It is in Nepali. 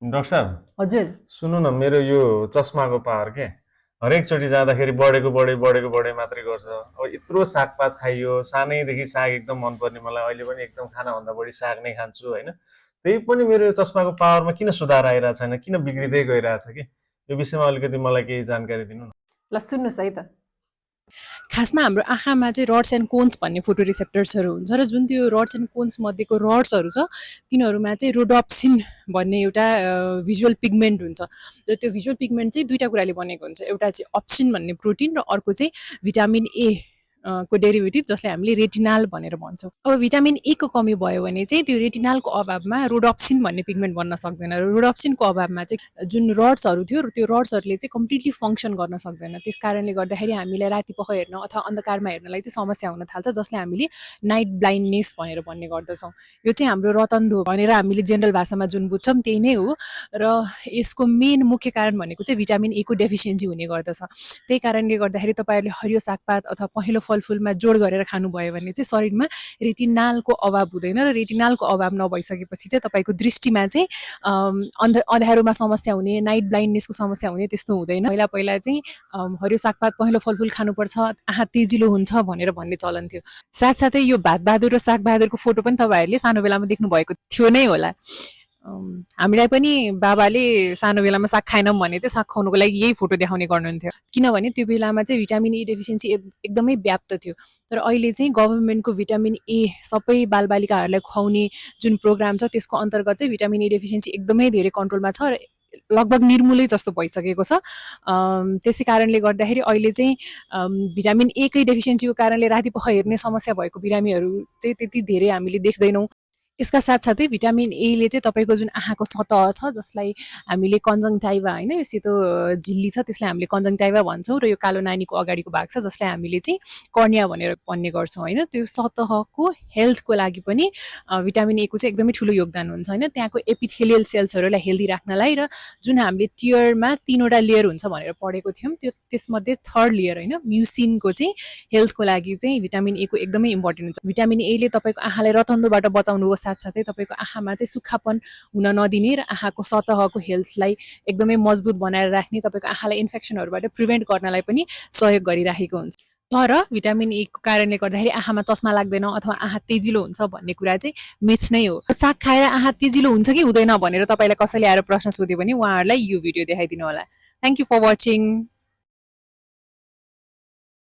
डाक्टर साहब हजुर। सुन्नु न मेरो यो चस्माको पावर के हरेकचोटि जाँदाखेरि बढेको बढे मात्रै गर्छ। अब यत्रो सागपात खाइयो, सानैदेखि साग एकदम मनपर्ने मलाई, अहिले पनि एकदम खानाभन्दा बढी साग नै खान्छु होइन। त्यही पनि मेरो यो चस्माको पावरमा किन सुधार आइरहेको छैन, किन बिग्रिँदै गइरहेछ कि यो विषयमा अलिकति मलाई केही जानकारी दिनु न। ल सुन्नुहोस् है त। खासमा हाम्रो आँखामा चाहिँ रड्स एन्ड कोन्स भन्ने फोटो रिसेप्टर्सहरू हुन्छ र जुन त्यो रड्स एन्ड कोन्स मध्येको रड्सहरू छ तिनीहरूमा चाहिँ रोडोप्सिन भन्ने एउटा भिजुअल पिगमेन्ट हुन्छ र त्यो भिजुअल पिगमेन्ट चाहिँ दुईवटा कुराले बनेको हुन्छ। एउटा चाहिँ अप्सिन भन्ने प्रोटिन र अर्को चाहिँ भिटामिन ए को डेरिभेटिभ जसलाई हामीले रेटिनाल भनेर भन्छौँ। अब भिटामिन ए को कमी भयो भने चाहिँ त्यो रेटिनालको अभावमा रोडोप्सिन भन्ने पिगमेन्ट बन्न सक्दैन र रोडोप्सिनको अभावमा चाहिँ जुन रड्सहरू थियो त्यो रड्सहरूले चाहिँ कम्प्लिटली फङ्सन गर्न सक्दैन। त्यस कारणले गर्दाखेरि हामीलाई राति पख हेर्न अथवा अन्धकारमा हेर्नलाई चाहिँ समस्या हुन थाल्छ, जसले हामीले नाइट ब्लाइन्डनेस भनेर भन्ने गर्दछौँ। यो चाहिँ हाम्रो रतन्धो भनेर हामीले जेनरल भाषामा जुन बुझ्छौँ त्यही नै हो र यसको मेन मुख्य कारण भनेको चाहिँ भिटामिन ए को डेफिसियन्सी हुने गर्दछ। त्यही कारणले गर्दाखेरि तपाईँहरूले हरियो सागपात अथवा पहेँलो फलफुलमा जोड गरेर खानुभयो भने चाहिँ शरीरमा रेटिनालको अभाव हुँदैन र रेटिनालको अभाव नभइसकेपछि चाहिँ तपाईँको दृष्टिमा चाहिँ अँध्यारोमा समस्या हुने, नाइट ब्लाइन्डनेसको समस्या हुने त्यस्तो हुँदैन। पहिला पहिला चाहिँ हरियो सागपात पहेँलो फलफुल खानुपर्छ, आँखा तेजिलो हुन्छ भनेर भन्ने चलन थियो। साथसाथै यो भातबहादुर र सागबहादुरको फोटो पनि तपाईँहरूले सानो बेलामा देख्नुभएको थियो नै होला। हामीलाई पनि बाबाले सानो बेलामा साग खाएनौँ भने चाहिँ साग खुवाउनुको लागि यही फोटो देखाउने गर्नुहुन्थ्यो, किनभने त्यो बेलामा चाहिँ भिटामिन ए डेफिसियन्सी एकदमै व्याप्त थियो। तर अहिले चाहिँ गभर्मेन्टको भिटामिन ए सबै बालबालिकाहरूलाई खुवाउने जुन प्रोग्राम छ त्यसको अन्तर्गत चाहिँ भिटामिन ए डेफिसियन्सी एकदमै धेरै कन्ट्रोलमा छ र लगभग निर्मूलै जस्तो भइसकेको छ। त्यसै कारणले गर्दाखेरि अहिले चाहिँ भिटामिन ए कै डेफिसियन्सीको कारणले राति पख हेर्ने समस्या भएको बिरामीहरू चाहिँ त्यति धेरै हामीले देख्दैनौँ। यसका साथसाथै भिटामिन एले चाहिँ तपाईँको जुन आँखाको सतह छ जसलाई हामीले कन्जङ्टाइभा होइन, यो सेतो झिल्ली छ त्यसलाई हामीले कन्जङ्टाइभा भन्छौँ र यो कालो नानीको अगाडिको भाग छ जसलाई हामीले चाहिँ कर्निया भनेर भन्ने गर्छौँ होइन। त्यो सतहको हेल्थको लागि पनि भिटामिन ए को चाहिँ एकदमै ठुलो योगदान हुन्छ होइन। त्यहाँको एपिथेलियल सेल्सहरूलाई हेल्दी राख्नलाई र जुन हामीले टियरमा 3वटा लेयर हुन्छ भनेर पढेको थियौँ त्यो त्यसमध्ये थर्ड लेयर होइन म्युसिनको चाहिँ हेल्थको लागि चाहिँ भिटामिन ए को एकदमै इम्पोर्टेन्ट हुन्छ। भिटामिन एले तपाईँको आँखालाई रतन्धोबाट बचाउनुको साथसाथै तपाईँको आँखामा चाहिँ सुक्खापन हुन नदिने र आँखाको सतहको हेल्थलाई एकदमै मजबुत बनाएर राख्ने, तपाईँको आँखालाई इन्फेक्सनहरूबाट प्रिभेन्ट गर्नलाई पनि सहयोग गरिराखेको हुन्छ। तर भिटामिन ए को कारणले गर्दाखेरि आँखामा चस्मा लाग्दैन अथवा आँखा तेजिलो हुन्छ भन्ने कुरा चाहिँ मिथ नै हो। साग खाएर आँखा तेजिलो हुन्छ कि हुँदैन भनेर तपाईँलाई कसैले आएर प्रश्न सोध्यो भने उहाँहरूलाई यो भिडियो देखाइदिनु होला। Thank you for watching.